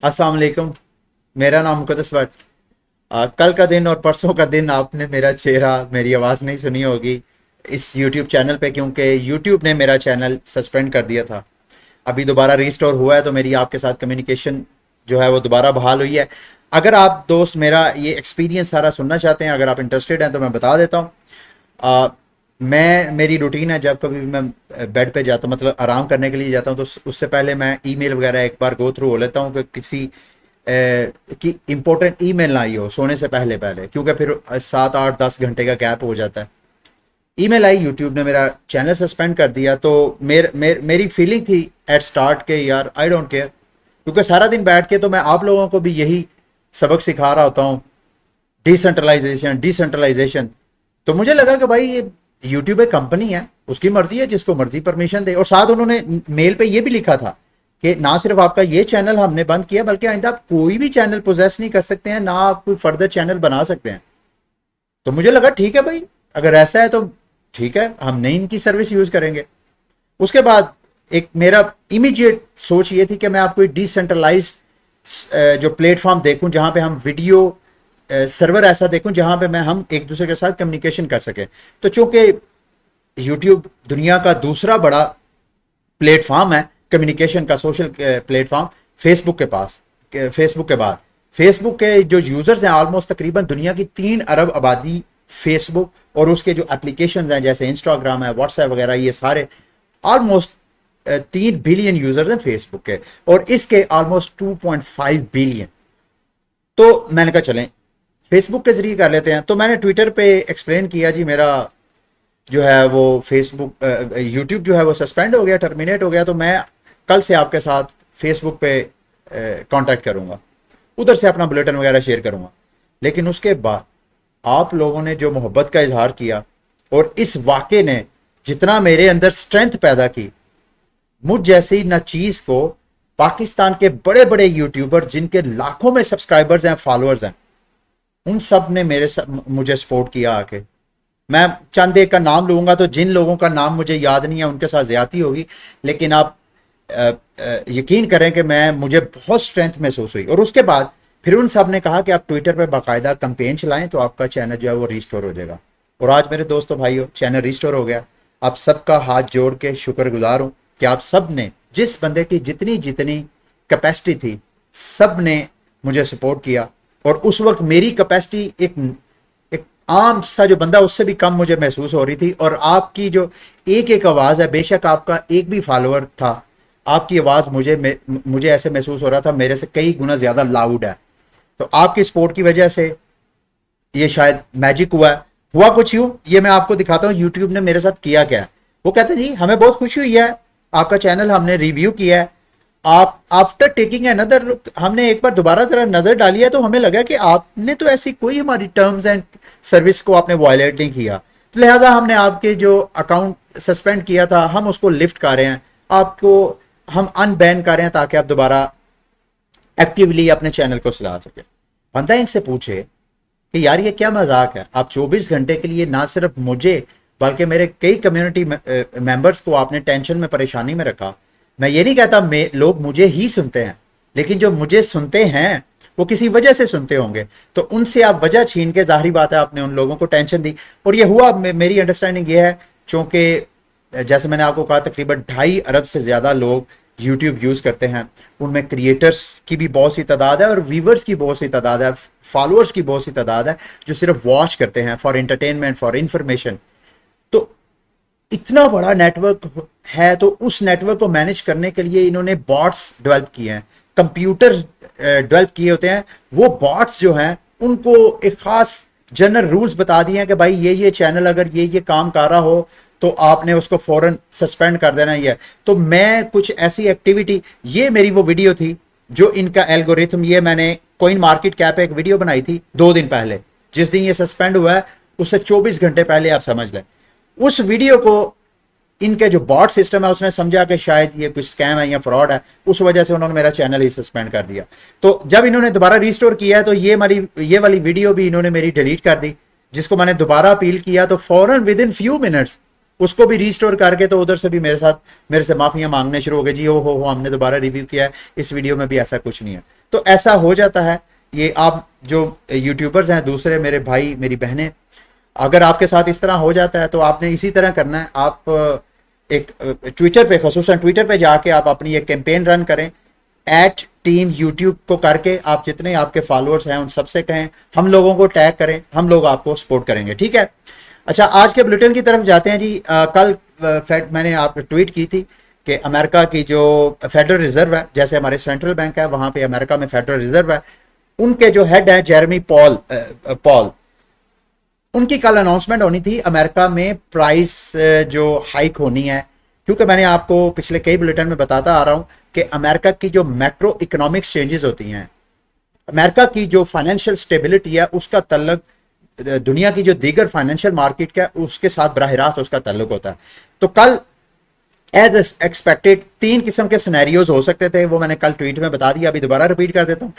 अस्सलाम वालेकुम। मेरा नाम मुकद्दस भट्ट। कल का दिन और परसों का दिन आपने मेरा चेहरा, मेरी आवाज़ नहीं सुनी होगी इस YouTube चैनल पे, क्योंकि YouTube ने मेरा चैनल सस्पेंड कर दिया था। अभी दोबारा रिस्टोर हुआ है, तो मेरी आपके साथ कम्युनिकेशन जो है वो दोबारा बहाल हुई है। अगर आप दोस्त मेरा ये एक्सपीरियंस सारा सुनना चाहते हैं, अगर आप इंटरेस्टेड हैं, तो मैं बता देता हूँ। मैं मेरी रूटीन है, जब कभी भी मैं बेड पे जाता हूँ, मतलब आराम करने के लिए जाता हूँ, तो उससे पहले मैं ईमेल वगैरह एक बार गो थ्रू हो लेता हूँ कि किसी कि इंपॉर्टेंट ईमेल ना आई हो सोने से पहले पहले, क्योंकि फिर 7 8 10 घंटे का गैप हो जाता है। ईमेल आई, यूट्यूब ने मेरा चैनल सस्पेंड कर दिया, तो मेरी फीलिंग थी एट स्टार्ट के यार आई डोंट केयर, क्योंकि सारा दिन बैठ के तो मैं आप लोगों को भी यही सबक सिखा रहा होता हूँ, डिसेंट्रलाइजेशन डिसेंट्रलाइजेशन। तो मुझे लगा कि भाई ये यूट्यूब एक कंपनी है, उसकी मर्जी है, जिसको मर्जी परमिशन दे। और साथ उन्होंने मेल पे ये भी लिखा था कि ना सिर्फ आपका ये चैनल हमने बंद किया, बल्कि आइंदा आप कोई भी चैनल पोजेस नहीं कर सकते हैं, ना आप कोई फर्दर चैनल बना सकते हैं। तो मुझे लगा ठीक है भाई, अगर ऐसा है तो ठीक है, हम नहीं इनकी सर्विस यूज करेंगे। उसके बाद एक मेरा इमीडिएट सोच ये थी कि मैं आपको एक डिसेंट्रलाइज जो प्लेटफॉर्म देखूं, जहां पे हम वीडियो सर्वर ऐसा देखूं जहां पे मैं हम एक दूसरे के साथ कम्युनिकेशन कर सके। तो चूंकि यूट्यूब दुनिया का दूसरा बड़ा प्लेटफॉर्म है कम्युनिकेशन का, सोशल प्लेटफॉर्म फेसबुक के पास, फेसबुक के बाद फेसबुक के जो यूजर्स हैं ऑलमोस्ट तकरीबन दुनिया की 3 अरब आबादी फेसबुक और उसके जो एप्लीकेशन हैं जैसे इंस्टाग्राम है, व्हाट्सएप वगैरह, ये सारे ऑलमोस्ट 3 बिलियन यूजर्स हैं फेसबुक के, और इसके ऑलमोस्ट 2.5 बिलियन। तो मैंने कहा चलें फेसबुक के जरिए कर लेते हैं। तो मैंने ट्विटर पे एक्सप्लेन किया जी, मेरा जो है वो फेसबुक यूट्यूब जो है वो सस्पेंड हो गया, टर्मिनेट हो गया, तो मैं कल से आपके साथ फेसबुक पे कांटेक्ट करूंगा, उधर से अपना बुलेटिन वगैरह शेयर करूंगा। लेकिन उसके बाद आप लोगों ने जो मोहब्बत का इजहार किया, और इस वाक़े ने जितना मेरे अंदर स्ट्रेंथ पैदा की, मुझ जैसी ना चीज को पाकिस्तान के बड़े बड़े यूट्यूबर जिनके लाखों में सब्सक्राइबर्स हैं, फॉलोअर्स हैं, उन सब ने मुझे सपोर्ट किया आके। मैं चंद एक का नाम लूंगा तो जिन लोगों का नाम मुझे याद नहीं है उनके साथ ज्यादती होगी, लेकिन आप यकीन करें कि मुझे बहुत स्ट्रेंथ महसूस हुई। और उसके बाद फिर उन सब ने कहा कि आप ट्विटर पे बाकायदा कैंपेन चलाएं तो आपका चैनल जो है वो रिस्टोर हो जाएगा। और आज मेरे दोस्तों भाइयों, चैनल रिस्टोर हो गया। आप सबका हाथ जोड़ के शुक्रगुजार हूं कि आप सब ने, जिस बंदे की जितनी जितनी कैपेसिटी थी, सब ने मुझे सपोर्ट किया। और उस वक्त मेरी कैपेसिटी एक एक आम सा जो बंदा, उससे भी कम मुझे महसूस हो रही थी। और आपकी जो एक एक आवाज़ है, बेशक आपका एक भी फॉलोअर था, आपकी आवाज़ मुझे ऐसे महसूस हो रहा था मेरे से कई गुना ज़्यादा लाउड है। तो आपकी सपोर्ट की वजह से ये शायद मैजिक हुआ है। हुआ कुछ यूं, ये मैं आपको दिखाता हूँ यूट्यूब ने मेरे साथ किया क्या है। वो कहते हैं जी हमें बहुत खुशी हुई है, आपका चैनल हमने रिव्यू किया है, आप आफ्टर टेकिंग अनदर लुक, हमने एक बार दोबारा जरा नजर डाली है, तो हमें लगा कि आपने तो ऐसी कोई हमारी टर्म्स एंड सर्विस को आपने वायलेट नहीं किया, तो लिहाजा हमने आपके जो अकाउंट सस्पेंड किया था हम उसको लिफ्ट कर रहे हैं, आपको हम अनबैन कर रहे हैं, ताकि आप दोबारा एक्टिवली अपने चैनल को चला सके। बंदा इनसे पूछे कि यार ये क्या मजाक है, आप 24 घंटे के लिए ना सिर्फ मुझे बल्कि मेरे कई कम्युनिटी मेंबर्स को आपने टेंशन में, परेशानी में रखा। मैं ये नहीं कहता लोग मुझे ही सुनते हैं, लेकिन जो मुझे सुनते हैं वो किसी वजह से सुनते होंगे, तो उनसे आप वजह छीन के, जाहिर बात है आपने उन लोगों को टेंशन दी। और ये हुआ, मेरी अंडरस्टैंडिंग ये है, चूंकि जैसे मैंने आपको कहा तकरीबन 2.5 अरब से ज़्यादा लोग यूट्यूब यूज़ करते हैं, उनमें क्रिएटर्स की भी बहुत सी तादाद है और व्यूवर्स की बहुत सी तादाद है, फॉलोअर्स की बहुत सी तादाद है, जो सिर्फ वॉच करते हैं फॉर एंटरटेनमेंट, फॉर इंफॉर्मेशन। तो इतना बड़ा नेटवर्क है, तो उस नेटवर्क को मैनेज करने के लिए इन्होंने बॉट्स डेवलप किए हैं, कंप्यूटर डेवलप किए होते हैं। वो बॉट्स जो हैं उनको एक खास जनरल रूल्स बता दिए हैं कि भाई ये चैनल अगर ये काम कर रहा हो तो आपने उसको फौरन सस्पेंड कर देना ही है। तो मैं कुछ ऐसी एक्टिविटी, ये मेरी वो वीडियो थी जो इनका एल्गोरिथम, ये मैंने कॉइन मार्केट कैप पे एक वीडियो बनाई थी 2 दिन पहले, जिस दिन ये सस्पेंड हुआ है उससे 24 घंटे पहले, आप समझ लें। उस वीडियो को इनके जो बॉट सिस्टम है उसने समझा कि शायद ये कुछ स्कैम है या फ्रॉड है, उस वजह से उन्होंने मेरा चैनल ही सस्पेंड कर दिया। तो जब इन्होंने दोबारा रिस्टोर किया है तो ये वाली वीडियो भी इन्होंने मेरी डिलीट कर दी, जिसको मैंने दोबारा अपील किया तो फौरन विद इन फ्यू मिनट्स उसको भी रीस्टोर करके तो उधर से भी मेरे से माफियां मांगने शुरू हो गए, जी हो हमने दोबारा रिव्यू किया है, इस वीडियो में भी ऐसा कुछ नहीं है। तो ऐसा हो जाता है। ये आप जो यूट्यूबर्स हैं दूसरे, मेरे भाई मेरी बहनें, अगर आपके साथ इस तरह हो जाता है तो आपने इसी तरह करना है। आप एक ट्विटर पे, खसूसन ट्विटर पे जाके आप अपनी एक कैंपेन रन करें, एट टीम यूट्यूब को करके आप जितने आपके फॉलोअर्स हैं उन सबसे कहें हम लोगों को टैग करें, हम लोग आपको सपोर्ट करेंगे, ठीक है। अच्छा, आज के बुलेटिन की तरफ जाते हैं जी। कल मैंने आप ट्वीट की थी कि अमेरिका की जो फेडरल रिजर्व है, जैसे हमारे सेंट्रल बैंक है वहां पे अमेरिका में फेडरल रिजर्व है, उनके जो हेड है जेरेमी पॉल, उनकी कल अनाउंसमेंट होनी थी अमेरिका में प्राइस जो हाइक होनी है। क्योंकि मैंने आपको पिछले कई बुलेटिन में बताता आ रहा हूं कि अमेरिका की जो मैक्रो इकोनॉमिक्स चेंजेस होती हैं, अमेरिका की जो फाइनेंशियल स्टेबिलिटी है उसका तल्लुक दुनिया की जो दीगर फाइनेंशियल मार्केट का उसके साथ बराह रास्त उसका तल्लुक होता है। तो कल एज एक्सपेक्टेड 3 किस्म के सिनेरियोज हो सकते थे, वो मैंने कल ट्वीट में बता दिया, अभी दोबारा रिपीट कर देता हूं।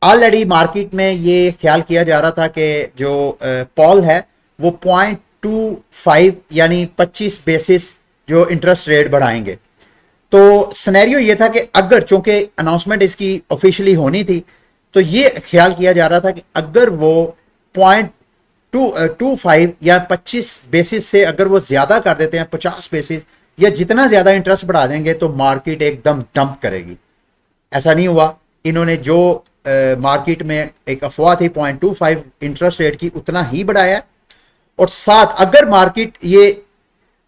ऑलरेडी मार्केट में ये ख्याल किया जा रहा था कि जो पॉल है वो 0.25 यानी 25 बेसिस जो इंटरेस्ट रेट बढ़ाएंगे। तो सिनेरियो ये था कि अगर, चूंकि अनाउंसमेंट इसकी ऑफिशियली होनी थी, तो ये ख्याल किया जा रहा था कि अगर वो 0.25 या 25 बेसिस से अगर वो ज्यादा कर देते हैं, 50 बेसिस या जितना ज्यादा इंटरेस्ट बढ़ा देंगे, तो मार्केट एकदम डंप करेगी। ऐसा नहीं हुआ। इन्होंने जो मार्केट में एक अफवाह थी 0.25 इंटरेस्ट रेट की, उतना ही बढ़ाया। और साथ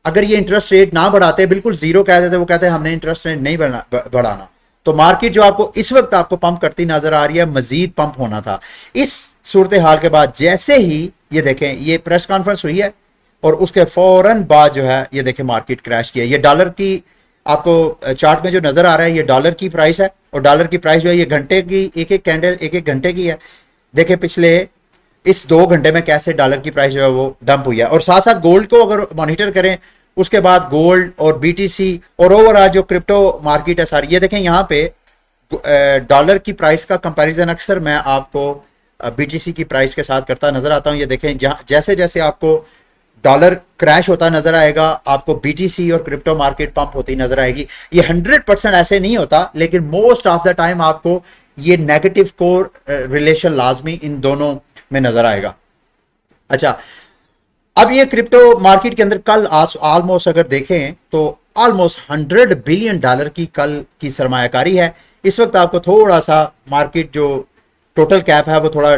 अगर ये इंटरेस्ट रेट ना बढ़ाते, बिल्कुल जीरो कह देते, वो कहते हैं हमने इंटरेस्ट रेट नहीं बढ़ाना, तो मार्केट जो आपको इस वक्त आपको पंप करती नजर आ रही है, मजीद पंप होना था। इस सूरत हाल के बाद जैसे ही ये देखें, ये प्रेस कॉन्फ्रेंस हुई है और उसके फौरन बाद जो है ये देखें मार्केट क्रैश किया। ये डॉलर की आपको चार्ट में जो नजर आ रहा है, ये डॉलर की प्राइस है, और डॉलर की प्राइस जो है ये घंटे की एक एक कैंडल एक एक घंटे की है। देखें पिछले इस 2 घंटे में कैसे डॉलर की प्राइस जो है वो डंप हुई है। और साथ साथ गोल्ड को अगर मॉनिटर करें, उसके बाद गोल्ड और बीटीसी और ओवरऑल जो क्रिप्टो मार्केट है सारी, ये देखें यहाँ पे डॉलर की प्राइस का कंपैरिजन अक्सर मैं आपको बीटीसी की प्राइस के साथ करता नजर आता हूँ। ये देखें जैसे जैसे आपको डॉलर क्रैश होता नजर आएगा, आपको बीटीसी और क्रिप्टो मार्केट पंप होती नजर आएगी। ये 100% ऐसे नहीं होता, लेकिन मोस्ट ऑफ द टाइम आपको ये नेगेटिव कोर रिलेशन लाजमी इन दोनों में नजर आएगा। अच्छा, अब ये क्रिप्टो मार्केट के अंदर कल ऑलमोस्ट अगर देखें तो ऑलमोस्ट $100 बिलियन की कल की सरमायाकारी है। इस वक्त आपको थोड़ा सा मार्केट जो टोटल कैप है वो थोड़ा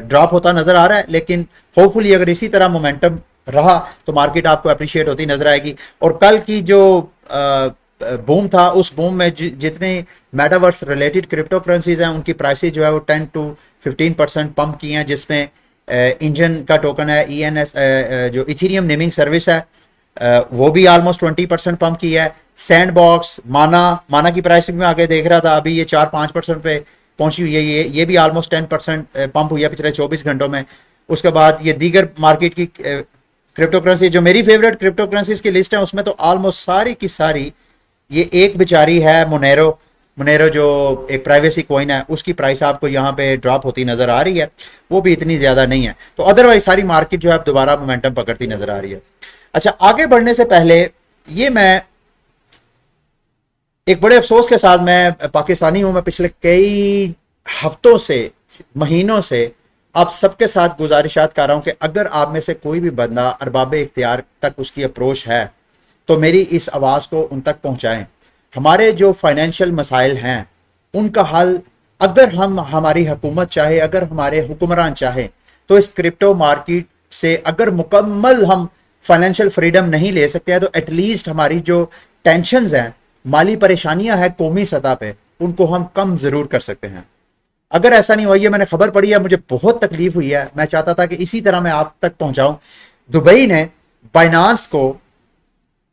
ड्रॉप होता नजर आ रहा है, लेकिन होपफुली अगर इसी तरह मोमेंटम रहा तो मार्केट आपको अप्रिशिएट होती नजर आएगी। और कल की जो बूम था, उस बूम में जितने मेटावर्स रिलेटेड क्रिप्टो करेंसीज हैं उनकी प्राइसेस जो है वो 10 to 15% पंप की हैं, जिसमें इंजन का टोकन है ENS, जो इथेरियम नेमिंग सर्विस है, वो भी ऑलमोस्ट 20% पंप की है। सैंडबॉक्स, माना की प्राइस में आगे देख रहा था, अभी ये 4-5% पे पहुंची हुई है। ये भी ऑलमोस्ट 10% पंप हुई है पिछले 24 घंटों में। उसके बाद ये दीगर मार्केट की क्रिप्टो करेंसी, जो मेरी फेवरेट क्रिप्टो करेंसीज की लिस्ट है, उसमें तो ऑलमोस्ट सारी की सारी ये एक बेचारी है मोनेरो जो एक प्राइवेसी कॉइन है, उसकी प्राइस आपको यहाँ पे ड्रॉप होती नजर आ रही है, वो भी इतनी ज्यादा नहीं है। तो अदरवाइज सारी मार्केट जो है अब दोबारा मोमेंटम पकड़ती नजर आ रही है। अच्छा, आगे बढ़ने से पहले ये मैं एक बड़े अफसोस के साथ, मैं पाकिस्तानी हूं, मैं पिछले कई हफ्तों से, महीनों से आप सबके साथ गुजारिशात कर रहा हूं कि अगर आप में से कोई भी बंदा अरबाब इख्तियार तक उसकी अप्रोच है तो मेरी इस आवाज़ को उन तक पहुंचाएं। हमारे जो फाइनेंशियल मसाइल हैं उनका हल अगर हमारी हुकूमत चाहे, अगर हमारे हुक्मरान चाहे, तो इस क्रिप्टो मार्केट से अगर मुकम्मल हम फाइनेंशियल फ्रीडम नहीं ले सकते हैं, तो एटलीस्ट हमारी जो टेंशन्स हैं, माली परेशानियां हैं कौमी सतह पे, उनको हम कम जरूर कर सकते हैं। अगर ऐसा नहीं हुआ, ये मैंने खबर पढ़ी है, मुझे बहुत तकलीफ हुई है, मैं चाहता था कि इसी तरह मैं आप तक पहुंचाऊं। दुबई ने बाइनांस को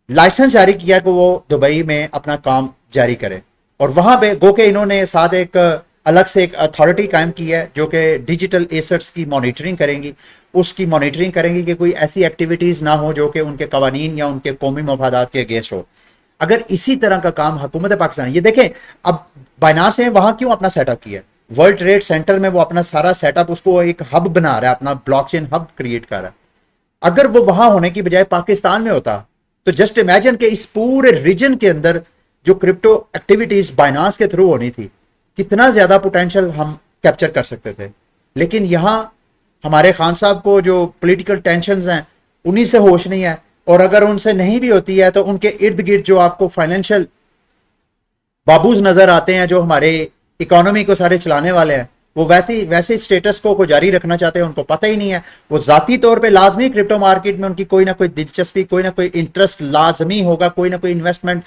लाइसेंस जारी किया कि वो दुबई में अपना काम जारी करे, और वहां पे गो के इन्होंने साथ एक अलग से एक अथॉरिटी कायम की है जो कि डिजिटल एसेट्स की मॉनिटरिंग करेंगी, उसकी मॉनिटरिंग करेंगी कि कोई ऐसी एक्टिविटीज ना हो जो कि उनके कवानीन या उनके कौमी मफादात के अगेंस्ट हो। अगर इसी तरह का काम हुकूमत पाकिस्तान, ये देखें अब बाइनांस ने वहां क्यों अपना सेटअप किया, वर्ल्ड ट्रेड सेंटर में वो अपना सारा सेटअप, उसको एक हब बना रहा है, अपना ब्लॉकचेन हब क्रिएट कर रहा है। अगर वो वहां होने की बजाय पाकिस्तान में होता, तो जस्ट इमेजिन कि इस पूरे रीजन के अंदर जो क्रिप्टो एक्टिविटीज बाइनांस के थ्रू होनी थी, कितना ज्यादा पोटेंशियल हम कैप्चर कर सकते थे। लेकिन यहां हमारे खान साहब को जो पॉलिटिकल टेंशंस हैं उन्हीं से होश नहीं है, और अगर उनसे नहीं भी होती है तो उनके इर्द गिर्द जो आपको फाइनेंशियल बाबूज नजर आते हैं जो हमारे इकोनॉमी को सारे चलाने वाले हैं, वो वैसे स्टेटस को जारी रखना चाहते हैं, उनको पता ही नहीं है। वो जाती तौर पे लाजमी क्रिप्टो मार्केट में उनकी कोई ना कोई दिलचस्पी, कोई ना कोई इंटरेस्ट लाजमी होगा, कोई ना कोई इन्वेस्टमेंट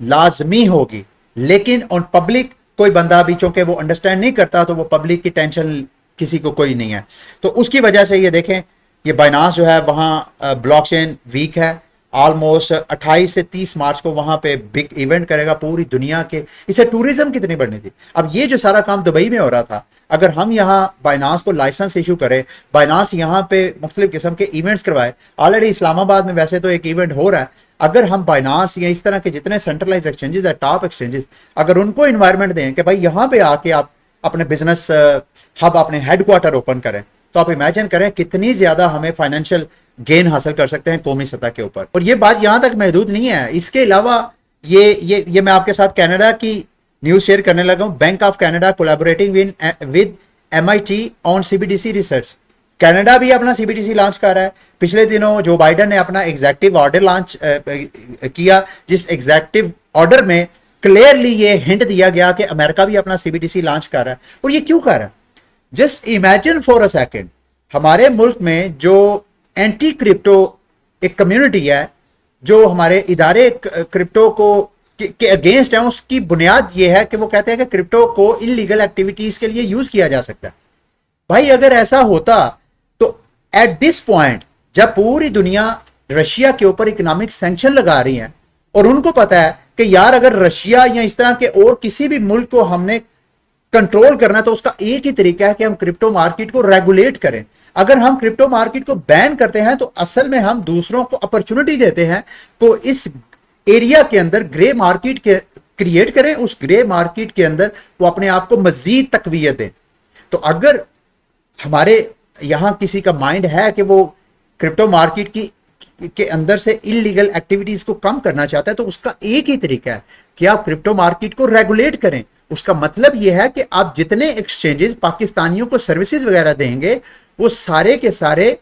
लाजमी होगी। लेकिन ऑन पब्लिक कोई बंदा भी चूंकि वो अंडरस्टैंड नहीं करता, तो वो पब्लिक की टेंशन किसी को कोई नहीं है। तो उसकी वजह से ये देखें, ये बाइनांस जो है वहां ब्लॉकचेन वीक है। ऑलमोस्ट 28 से 30 मार्च को वहां पे बिग इवेंट करेगा पूरी दुनिया के। इससे टूरिज्म कितनी बढ़नी थी। अब ये जो सारा काम दुबई में हो रहा था, अगर हम यहाँ बाइनांस को लाइसेंस इशू करें, बाइनांस यहाँ पे मुख्तलिफ किस्म के इवेंट्स करवाए, ऑलरेडी इस्लामाबाद में वैसे तो एक इवेंट हो रहा है, अगर हम बाइनांस या इस तरह के जितने सेंट्रलाइज एक्सचेंजेस है, टॉप एक्सचेंजेस, अगर उनको इन्वायरमेंट दें कि भाई यहाँ पे आके आप अपने बिजनेस हब, अपने हेडक्वार्टर ओपन करें, तो आप इमेजिन करें कितनी ज्यादा हमें फाइनेंशियल गेन हासिल कर सकते हैं कौमी सतह के ऊपर। और ये बात यहां तक महदूद नहीं है, इसके अलावा ये मैं आपके साथ कनाडा की न्यूज शेयर करने लगा हूं। Bank of Canada collaborating with MIT on CBDC research. Canada भी अपना CBDC लॉन्च कर रहा है। पिछले दिनों जो बाइडन ने अपना एग्जेक्टिव ऑर्डर लॉन्च किया, जिस एग्जेक्टिव ऑर्डर में क्लियरली ये हिंट दिया गया कि अमेरिका भी अपना CBDC लॉन्च कर रहा है। और ये क्यों कर रहा है? Just imagine for a second, हमारे मुल्क में जो एंटी क्रिप्टो एक कम्युनिटी है, जो हमारे इदारे क्रिप्टो को के अगेंस्ट है, उसकी बुनियाद यह है कि वो कहते हैं कि क्रिप्टो को इलीगल एक्टिविटीज के लिए यूज किया जा सकता है। भाई अगर ऐसा होता तो एट दिस पॉइंट, जब पूरी दुनिया रशिया के ऊपर इकोनॉमिक सैंक्शन लगा रही है, और उनको पता है कि यार अगर रशिया या इस तरह के और किसी भी मुल्क को हमने कंट्रोल करना है, तो उसका एक ही तरीका है कि हम क्रिप्टो मार्केट को रेगुलेट करें। अगर हम क्रिप्टो मार्केट को बैन करते हैं, तो असल में हम दूसरों को अपॉर्चुनिटी देते हैं तो इस एरिया के अंदर ग्रे मार्केट के क्रिएट करें, उस ग्रे मार्केट के अंदर वो अपने आप को मजीद तकवीयत दें। तो अगर हमारे यहां किसी का माइंड है कि वो क्रिप्टो मार्केट के अंदर से इलीगल एक्टिविटीज को कम करना चाहता है, तो उसका एक ही तरीका है कि आप क्रिप्टो मार्केट को रेगुलेट करें। उसका मतलब यह है कि आप जितने एक्सचेंजेस पाकिस्तानियों को सर्विसेज वगैरह देंगे, वो सारे के सारे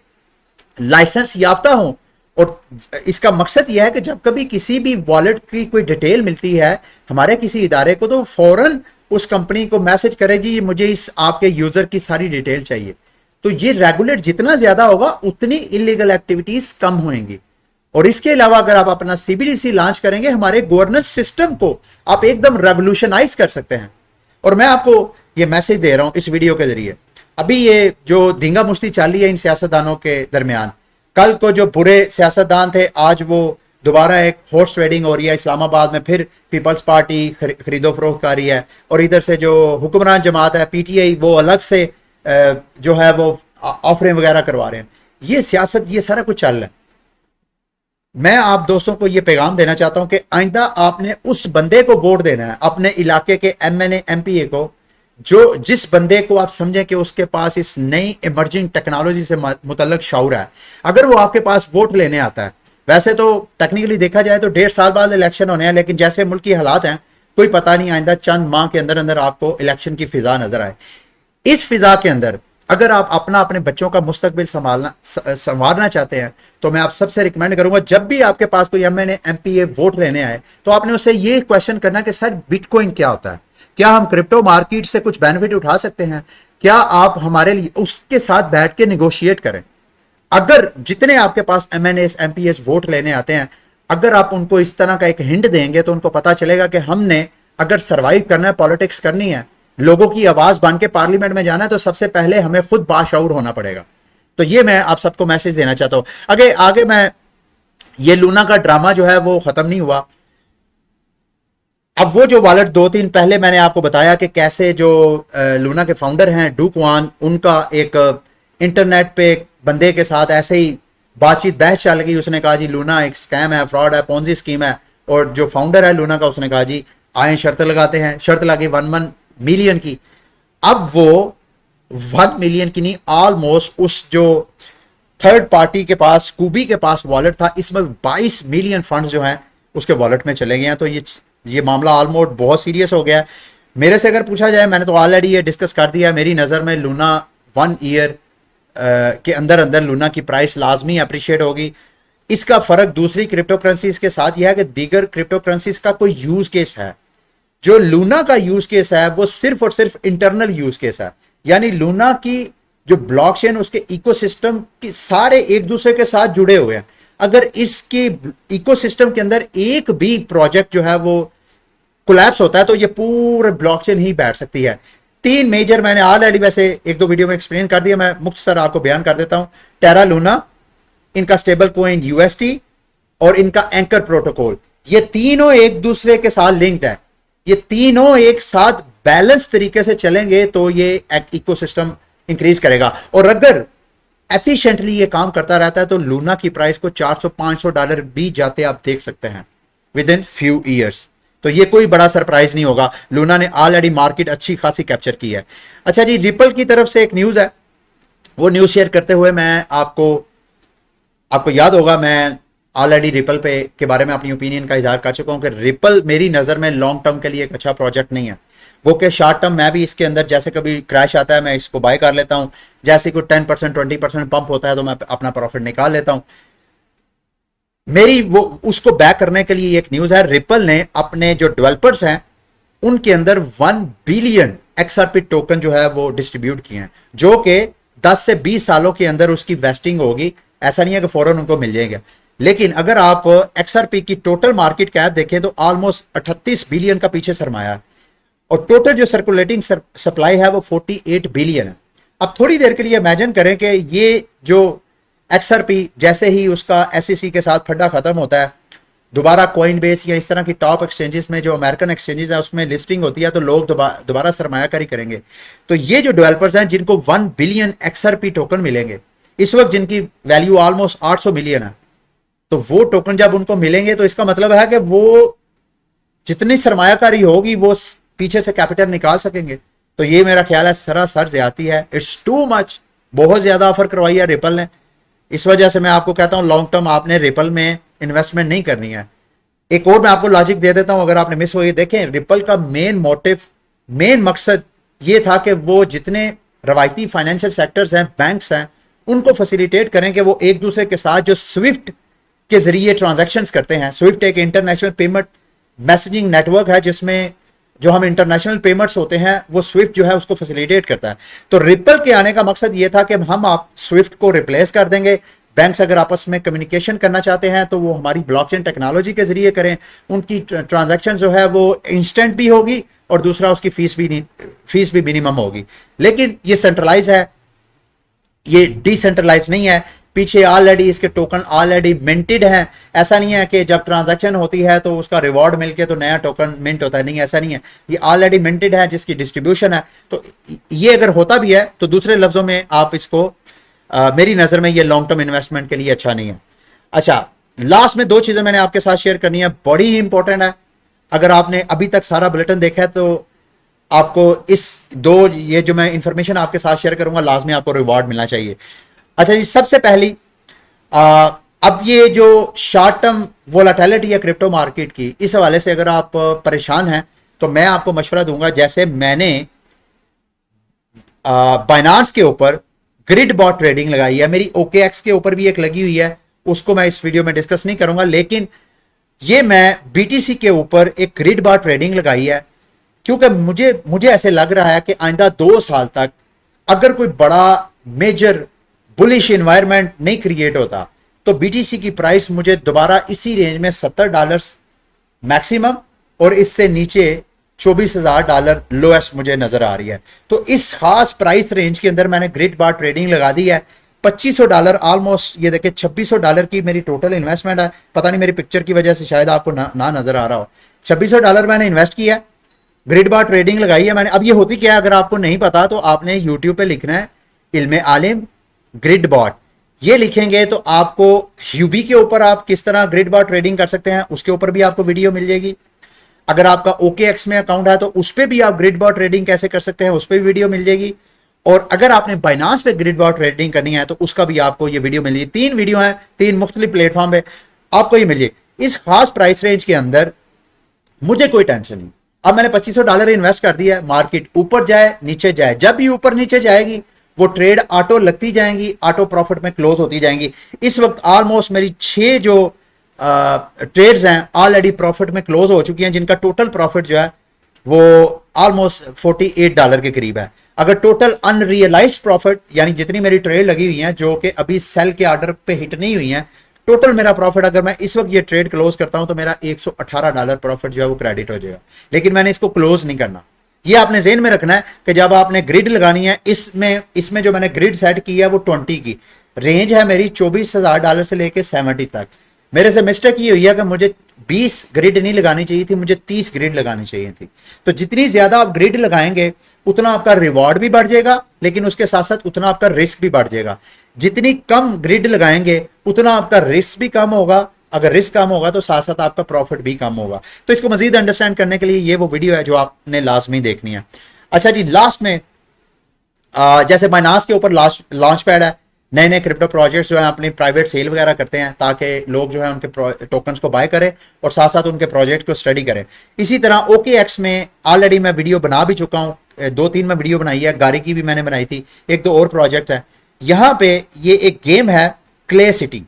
लाइसेंस याफ्ता हों। और इसका मकसद यह है कि जब कभी किसी भी वॉलेट की कोई डिटेल मिलती है हमारे किसी इदारे को, तो फौरन उस कंपनी को मैसेज करे, जी मुझे इस आपके यूजर की सारी डिटेल चाहिए। तो ये रेगुलेट जितना ज्यादा होगा, उतनी इलीगल एक्टिविटीज कम होंगी। और इसके अलावा अगर आप अपना CBDC लॉन्च करेंगे, हमारे गवर्नेंस सिस्टम को आप एकदम रेवोल्यूशनाइज कर सकते हैं। और मैं आपको ये मैसेज दे रहा हूं इस वीडियो के जरिए। अभी ये जो दंगा मुश्ती चल रही है इन सियासतदानों के दरमियान, कल को जो बुरे सियासतदान थे, आज वो दोबारा एक हॉर्स ट्रेडिंग हो रही है इस्लामाबाद में, फिर पीपल्स पार्टी खरीदो फरोख्त कर रही है, और इधर से जो हुक्मरान जमात है PTI, वो अलग से जो है वो ऑफरिंग वगैरह करवा रहे हैं। ये सियासत, ये सारा कुछ चल रहा है। मैं आप दोस्तों को ये पैगाम देना चाहता हूं कि आइंदा आपने उस बंदे को वोट देना है, अपने इलाके के MNA MPA को, जो जिस बंदे को आप समझें कि उसके पास इस नई इमर्जिंग टेक्नोलॉजी से मुतल्लिक शऊर है। अगर वो आपके पास वोट लेने आता है, वैसे तो टेक्निकली देखा जाए तो 1.5 साल बाद इलेक्शन होने हैं, लेकिन जैसे मुल्क की हालात हैं, कोई पता नहीं, आइंदा चंद माह के अंदर अंदर आपको इलेक्शन की फिजा नजर आए। इस फिजा के अंदर अगर आप अपने बच्चों का मुस्तकबिल संवारना चाहते हैं, तो मैं आप सबसे रिकमेंड करूंगा, जब भी आपके पास कोई MNA MPA वोट लेने आए, तो आपने उससे ये क्वेश्चन करना कि सर बिटकॉइन क्या होता है, क्या हम क्रिप्टो मार्केट से कुछ बेनिफिट उठा सकते हैं, क्या आप हमारे लिए उसके साथ बैठ के निगोशिएट करें। अगर जितने आपके पास MNAs MPAs वोट लेने आते हैं, अगर आप उनको इस तरह का एक हिंट देंगे, तो उनको पता चलेगा कि हमने अगर सरवाइव करना है, पॉलिटिक्स करनी है, लोगों की आवाज बन के पार्लियामेंट में जाना है, तो सबसे पहले हमें खुद बाशऊर होना पड़ेगा। तो ये मैं आप सबको मैसेज देना चाहता हूं। आगे मैं, ये लूना का ड्रामा जो है वो खत्म नहीं हुआ। अब वो जो वॉलेट 2-3 पहले मैंने आपको बताया कि कैसे जो लूना के फाउंडर हैं डू क्वान, उनका एक इंटरनेट पे एक बंदे के साथ ऐसे ही बातचीत बहस चल गई। उसने कहा जी लूना एक स्कैम है, फ्रॉड है, पोंजी स्कीम है। और जो फाउंडर है लूना का, उसने कहा जी आए शर्त लगाते हैं। शर्त लगी 1 मिलियन की। अब वो 1 मिलियन की नहीं, ऑलमोस्ट उस जो थर्ड पार्टी के पास, स्कूबी के पास वॉलेट था, इसमें 22 मिलियन फंड्स जो हैं उसके वॉलेट में चले गए हैं। तो ये मामला ऑलमोस्ट बहुत सीरियस हो गया है। मेरे से अगर पूछा जाए, मैंने तो ऑलरेडी ये डिस्कस कर दिया, मेरी नज़र में लूना 1 ईयर के अंदर अंदर लूना की प्राइस लाजमी अप्रिशिएट होगी। इसका फर्क दूसरी क्रिप्टो करेंसीज के साथ यह है कि दीगर क्रिप्टो करेंसीज का कोई यूज केस है, जो लूना का यूज केस है वो सिर्फ और सिर्फ इंटरनल यूज केस है। यानी लूना की जो ब्लॉकचेन, उसके इकोसिस्टम की सारे एक दूसरे के साथ जुड़े हुए हैं। अगर इसके इकोसिस्टम के अंदर एक भी प्रोजेक्ट जो है वो कोलैप्स होता है तो ये पूरे ब्लॉकचेन ही बैठ सकती है। 3 मेजर मैंने ऑलरेडी वैसे 1-2 वीडियो में एक्सप्लेन कर दिया, मैं मुख्तसर आपको बयान कर देता हूं। टेरा लूना, इनका स्टेबल कॉइन यूएसटी और इनका एंकर प्रोटोकॉल, ये तीनों एक दूसरे के साथ लिंक्ड है। ये तीनों एक साथ बैलेंस तरीके से चलेंगे तो ये इकोसिस्टम इंक्रीज करेगा। और अगर एफिशिएंटली ये काम करता रहता है तो लूना की प्राइस को $400-500 भी जाते आप देख सकते हैं विद इन फ्यू ईयर्स। तो ये कोई बड़ा सरप्राइज नहीं होगा, लूना ने ऑलरेडी मार्केट अच्छी खासी कैप्चर की है। अच्छा जी, रिपल की तरफ से एक न्यूज है, वो न्यूज शेयर करते हुए मैं आपको याद होगा, मैं ऑलरेडी रिपल पे के बारे में अपनी ओपिनियन का इजहार कर चुका हूं कि रिपल मेरी नजर में लॉन्ग टर्म के लिए एक अच्छा प्रोजेक्ट नहीं है। वो के शॉर्ट टर्म मैं भी इसके अंदर, जैसे कभी क्रैश आता है मैं इसको बाय कर लेता हूं, जैसे कोई 10% 20% पंप होता है तो मैं अपना प्रॉफिट निकाल लेता हूं। मेरी वो उसको बैक करने के लिए एक न्यूज है, रिपल ने अपने जो डेवलपर्स हैं उनके अंदर 1 बिलियन XRP टोकन जो है वो डिस्ट्रीब्यूट किए हैं, जो कि 10 से 20 सालों के अंदर उसकी वेस्टिंग होगी। ऐसा नहीं है कि फौरन उनको मिल जाएगा, लेकिन अगर आप XRP की टोटल मार्केट कैप देखें तो ऑलमोस्ट 38 बिलियन का पीछे सरमाया है और टोटल जो सर्कुलेटिंग सप्लाई है वो 48 बिलियन है। अब थोड़ी देर के लिए इमेजिन करें कि ये जो XRP जैसे ही उसका SEC के साथ फड्डा खत्म होता है, दोबारा कॉइन बेस या इस तरह की टॉप एक्सचेंजेस में, जो अमेरिकन एक्सचेंजेस है उसमें लिस्टिंग होती है, तो लोग दोबारा सरमायाकारी करेंगे। तो ये जो डेवलपर्स हैं जिनको 1 बिलियन XRP टोकन मिलेंगे, इस वक्त जिनकी वैल्यू ऑलमोस्ट 800 मिलियन है, तो वो टोकन जब उनको मिलेंगे तो इसका मतलब है कि वो जितनी सरमायाकारी होगी वो पीछे से कैपिटल निकाल सकेंगे। तो ये मेरा ख्याल है सरासर ज्यादती है, इट्स टू मच, बहुत ज्यादा ऑफर करवाई है रिपल ने। इस वजह से मैं आपको कहता हूं लॉन्ग टर्म आपने रिपल में इन्वेस्टमेंट नहीं करनी है। एक और मैं आपको लॉजिक दे देता हूं, अगर आपने मिस हो ये देखें, रिपल का मेन मोटिव, मेन मकसद ये था कि वो जितने रवायती फाइनेंशियल सेक्टर्स हैं, बैंक्स हैं, उनको फैसिलिटेट करें कि वो एक दूसरे के साथ जो स्विफ्ट के जरिए ट्रांजैक्शंस करते हैं। स्विफ्ट एक इंटरनेशनल पेमेंट मैसेजिंग नेटवर्क है जिसमें जो हम इंटरनेशनल पेमेंट्स होते हैं वो स्विफ्ट जो है उसको फैसिलिटेट करता है। तो रिपल के आने का मकसद ये था कि हम आप स्विफ्ट को रिप्लेस कर देंगे। बैंक्स अगर आपस में कम्युनिकेशन करना चाहते हैं तो वो हमारी ब्लॉकचेन टेक्नोलॉजी के जरिए करें, उनकी ट्रांजैक्शन जो है वो इंस्टेंट भी होगी और दूसरा उसकी फीस भी मिनिमम होगी। लेकिन ये सेंट्रलाइज है, ये डिसेंट्रलाइज नहीं है। पीछे ऑलरेडी इसके टोकन ऑलरेडी मिंटेड हैं। ऐसा नहीं है कि जब ट्रांजैक्शन होती है तो उसका रिवॉर्ड मिलके तो नया टोकन मिंट होता है, नहीं, ऐसा नहीं है। ये ऑलरेडी मिंटेड है जिसकी डिस्ट्रीब्यूशन है। तो ये अगर होता भी है तो दूसरे लफ्जों में आप इसको मेरी नजर में ये लॉन्ग टर्म इन्वेस्टमेंट के लिए अच्छा नहीं है। अच्छा, लास्ट में 2 चीजें मैंने आपके साथ शेयर करनी है, बड़ी ही इंपॉर्टेंट है। अगर आपने अभी तक सारा बुलेटिन देखा है तो आपको ये जो मैं इंफॉर्मेशन आपके साथ शेयर करूंगा लाजमी आपको रिवॉर्ड मिलना चाहिए। अच्छा जी, सबसे पहली अब ये जो शॉर्ट टर्म वोलेटिलिटी है क्रिप्टो मार्केट की, इस हवाले से अगर आप परेशान हैं तो मैं आपको मशवरा दूंगा, जैसे मैंने बाइनांस के ऊपर ग्रिड बॉट ट्रेडिंग लगाई है, मेरी OKX के ऊपर भी एक लगी हुई है, उसको मैं इस वीडियो में डिस्कस नहीं करूंगा, लेकिन ये मैं BTC के ऊपर एक ग्रिड बॉट ट्रेडिंग लगाई है क्योंकि मुझे ऐसे लग रहा है कि आइंदा 2 साल तक अगर कोई बड़ा मेजर बुलिश एनवायरनमेंट नहीं क्रिएट होता तो BTC की प्राइस मुझे दोबारा इसी रेंज में $70 मैक्सिमम और इससे नीचे $24,000 लोएस्ट मुझे नजर आ रही है। तो इस खास प्राइस रेंज के अंदर मैंने ग्रिड बार ट्रेडिंग लगा दी है। $2500 ऑलमोस्ट, ये देखिए $2600 की मेरी टोटल इन्वेस्टमेंट है। पता नहीं मेरी पिक्चर की वजह से शायद आपको ना नजर आ रहा हो। $2600 मैंने इन्वेस्ट किया है, ग्रिड बार ट्रेडिंग लगाई है मैंने। अब ये होती क्या है, अगर आपको नहीं पता तो आपने यूट्यूब पे लिखना है इल्मे आलिम ग्रिड बॉट, ये लिखेंगे तो आपको ह्यूबी के ऊपर आप किस तरह ग्रिड बॉट ट्रेडिंग कर सकते हैं उसके ऊपर भी आपको वीडियो मिल जाएगी। अगर आपका OKX में अकाउंट है तो उस पर भी आप ग्रिड बॉट ट्रेडिंग कैसे कर सकते हैं उस पर भी वीडियो मिल जाएगी। और अगर आपने बाइनांस पे ग्रिड बॉट ट्रेडिंग करनी है तो उसका भी आपको ये वीडियो मिली, 3 वीडियो है, 3 मुख्तलिफ प्लेटफॉर्म पे आपको ये मिली। इस खास प्राइस रेंज के अंदर मुझे कोई टेंशन नहीं। अब मैंने $2500 इन्वेस्ट कर दिया है, मार्केट ऊपर जाए नीचे जाए, जब भी ऊपर नीचे जाएगी वो ट्रेड ऑटो लगती जाएंगी, ऑटो प्रॉफिट में क्लोज होती जाएंगी। इस वक्त ऑलमोस्ट मेरी 6 जो ट्रेड्स हैं ऑलरेडी प्रॉफिट में क्लोज हो चुकी हैं, जिनका टोटल प्रॉफिट जो है वो ऑलमोस्ट $48 के करीब है। अगर टोटल अनरियलाइज्ड प्रॉफिट यानी जितनी मेरी ट्रेड लगी हुई है जो कि अभी सेल के ऑर्डर पे हिट नहीं हुई है, टोटल मेरा प्रॉफिट अगर मैं इस वक्त ये ट्रेड क्लोज करता हूं तो मेरा $118 प्रॉफिट जो है वो क्रेडिट हो जाएगा। लेकिन मैंने इसको क्लोज नहीं करना। ये आपने जेहन में रखना है कि जब आपने ग्रिड लगानी है, इसमें जो मैंने ग्रिड सेट की है वो 20 की रेंज है मेरी, $24,000 से लेके 70 तक। मेरे से मिस्टेक ये हुई है कि मुझे 20 ग्रिड नहीं लगानी चाहिए थी, मुझे 30 ग्रिड लगानी चाहिए थी। तो जितनी ज्यादा आप ग्रिड लगाएंगे उतना आपका रिवॉर्ड भी बढ़ जाएगा, लेकिन उसके साथ साथ उतना आपका रिस्क भी बढ़ जाएगा। जितनी कम ग्रिड लगाएंगे उतना आपका रिस्क भी कम होगा, अगर रिस्क कम होगा तो साथ साथ आपका प्रॉफिट भी कम होगा। तो इसको मजीद अंडरस्टैंड करने के लिए ये वो वीडियो है जो आपने लाजमी देखनी है। अच्छा जी, लास्ट में जैसे बाइनांस के ऊपर लॉन्च पैड है, नए नए क्रिप्टो प्रोजेक्ट्स जो है अपनी प्राइवेट सेल वगैरह करते हैं ताकि लोग जो है उनके टोकन्स को बाय करें और साथ साथ उनके प्रोजेक्ट को स्टडी करें। इसी तरह OKX में ऑलरेडी मैं वीडियो बना भी चुका हूँ, 2-3 में वीडियो बनाई है, गारी की भी मैंने बनाई थी, 1-2 और प्रोजेक्ट है। यहाँ पे ये एक गेम है क्ले सिटी,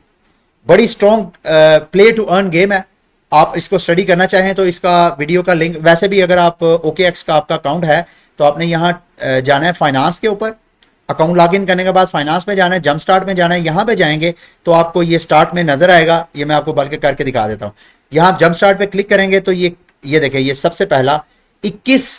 बड़ी strong play to earn game है। आप इसको स्टडी करना चाहें तो इसका वीडियो का लिंक, वैसे भी अगर आप OKX का आपका अकाउंट है तो आपने यहाँ जाना है फाइनेंस के ऊपर, अकाउंट लॉगिन करने के बाद फाइनेंस में जाना है, जंप स्टार्ट में जाना है। यहाँ पे जाएंगे तो आपको ये स्टार्ट में नजर आएगा, ये मैं आपको बल्कि करके दिखा देता हूँ। यहाँ जंप स्टार्ट पे क्लिक करेंगे तो ये देखें, ये सबसे पहला 21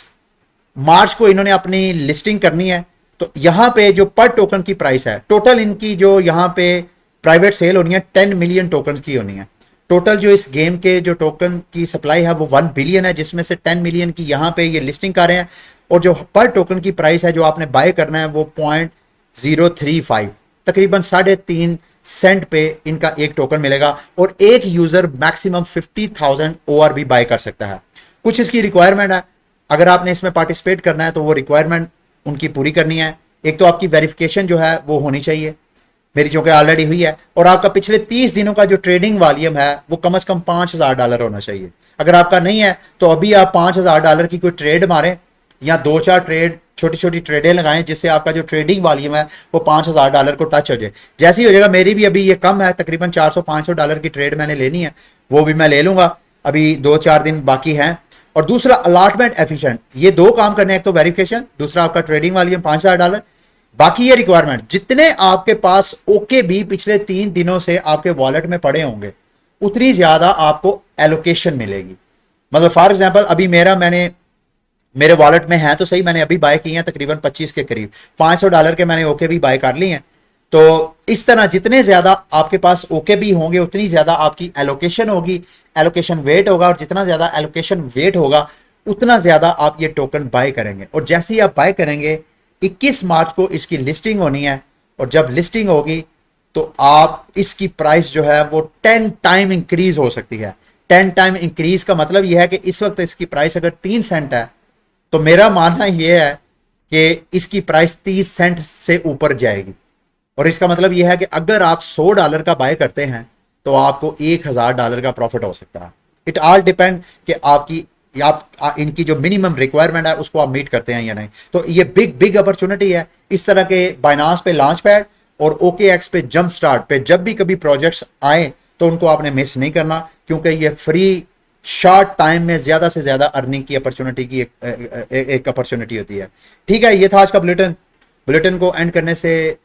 मार्च को इन्होंने अपनी लिस्टिंग करनी है। तो यहाँ पे जो पर टोकन की प्राइस है, टोटल इनकी जो यहाँ पे प्राइवेट सेल होनी है 10 मिलियन टोकन की होनी है। टोटल जो इस गेम के जो टोकन की सप्लाई है वो 1 बिलियन है, जिसमें से 10 मिलियन की यहाँ पे ये लिस्टिंग कर रहे हैं। और जो पर टोकन की प्राइस है जो आपने बाय करना है वो 0.035, तकरीबन 3.5 सेंट पे इनका एक टोकन मिलेगा। और एक यूजर मैक्सिमम 50,000 OR भी बाय कर सकता है। कुछ इसकी रिक्वायरमेंट है, अगर आपने इसमें पार्टिसिपेट करना है तो वो रिक्वायरमेंट उनकी पूरी करनी है। एक तो आपकी वेरिफिकेशन जो है वो होनी चाहिए, मेरी जो कि ऑलरेडी हुई है, और आपका पिछले 30 दिनों का जो ट्रेडिंग वॉल्यूम है वो कम से कम $5,000 होना चाहिए। अगर आपका नहीं है तो अभी आप $5,000 की कोई ट्रेड मारें या 2-4 ट्रेड, छोटी छोटी ट्रेडें लगाएं जिससे आपका जो ट्रेडिंग वॉल्यूम है वो $5,000 को टच हो जाए। जैसे ही हो जाएगा, मेरी भी अभी ये कम है, तकरीबन $400-500 की ट्रेड मैंने लेनी है, वो भी मैं ले लूंगा, अभी 2-4 दिन बाकी हैं। और दूसरा अलॉटमेंट एफिशिएंट, ये 2 काम करने हैं, एक तो वेरिफिकेशन, दूसरा आपका ट्रेडिंग वॉल्यूम $5,000, बाकी ये रिक्वायरमेंट। जितने आपके पास ओके भी पिछले 3 दिनों से आपके वॉलेट में पड़े होंगे उतनी ज्यादा आपको एलोकेशन मिलेगी। मतलब फॉर एग्जांपल अभी मेरे वॉलेट में है तो सही, मैंने अभी बाय किए हैं तकरीबन 25 के करीब, $500 के मैंने ओके भी बाय कर लिए हैं। तो इस तरह जितने ज्यादा आपके पास ओके भी होंगे उतनी ज्यादा आपकी एलोकेशन होगी, एलोकेशन वेट होगा, और जितना ज्यादा एलोकेशन वेट होगा उतना ज्यादा आप ये टोकन बाय करेंगे। और जैसे ही आप बाय करेंगे, 21 मार्च को इसकी लिस्टिंग होनी है, और जब लिस्टिंग होगी तो आप इसकी प्राइस जो है वो 10 टाइम इंक्रीज हो सकती है। 10 टाइम इंक्रीज का मतलब यह है कि इस वक्त इसकी प्राइस अगर 3 सेंट है तो मेरा मानना यह है कि इसकी प्राइस 30 सेंट से ऊपर जाएगी। और इसका मतलब यह है कि अगर आप $100 का बाय करते हैं तो आपको $1,000 का प्रॉफिट हो सकता है। इट ऑल डिपेंड कि आप इनकी जो मिनिमम रिक्वायरमेंट है उसको आप मीट करते हैं या नहीं। तो ये बिग अपॉर्चुनिटी है। इस तरह के बाइनांस पे लॉन्च पैड और OKX पे जंप स्टार्ट पे जब भी कभी प्रोजेक्ट्स आए तो उनको आपने मिस नहीं करना, क्योंकि ये फ्री शॉर्ट टाइम में ज्यादा से ज्यादा अर्निंग की अपॉर्चुनिटी की एक अपॉर्चुनिटी होती है। ठीक है, ये था आज का बुलेटिन को एंड करने से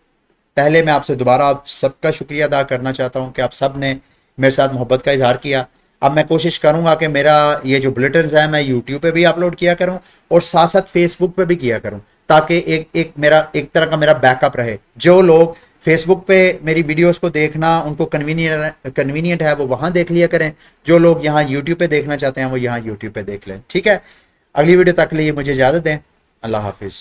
पहले मैं आपसे दोबारा आप सबका शुक्रिया अदा करना चाहता हूं कि आप सब ने मेरे साथ मोहब्बत का इजहार किया। अब मैं कोशिश करूंगा कि मेरा ये जो बुलेटिन है मैं यूट्यूब पे भी अपलोड किया करूं और साथ साथ फेसबुक पे भी किया करूं, ताकि एक तरह का मेरा बैकअप रहे। जो लोग फेसबुक पे मेरी वीडियोस को देखना उनको कन्वीनियंट है वो वहां देख लिया करें, जो लोग यहाँ यूट्यूब पे देखना चाहते हैं वो यहाँ यूट्यूब पे देख लें। ठीक है, अगली वीडियो तक के लिए मुझे इजाजत दें। अल्लाह हाफिज।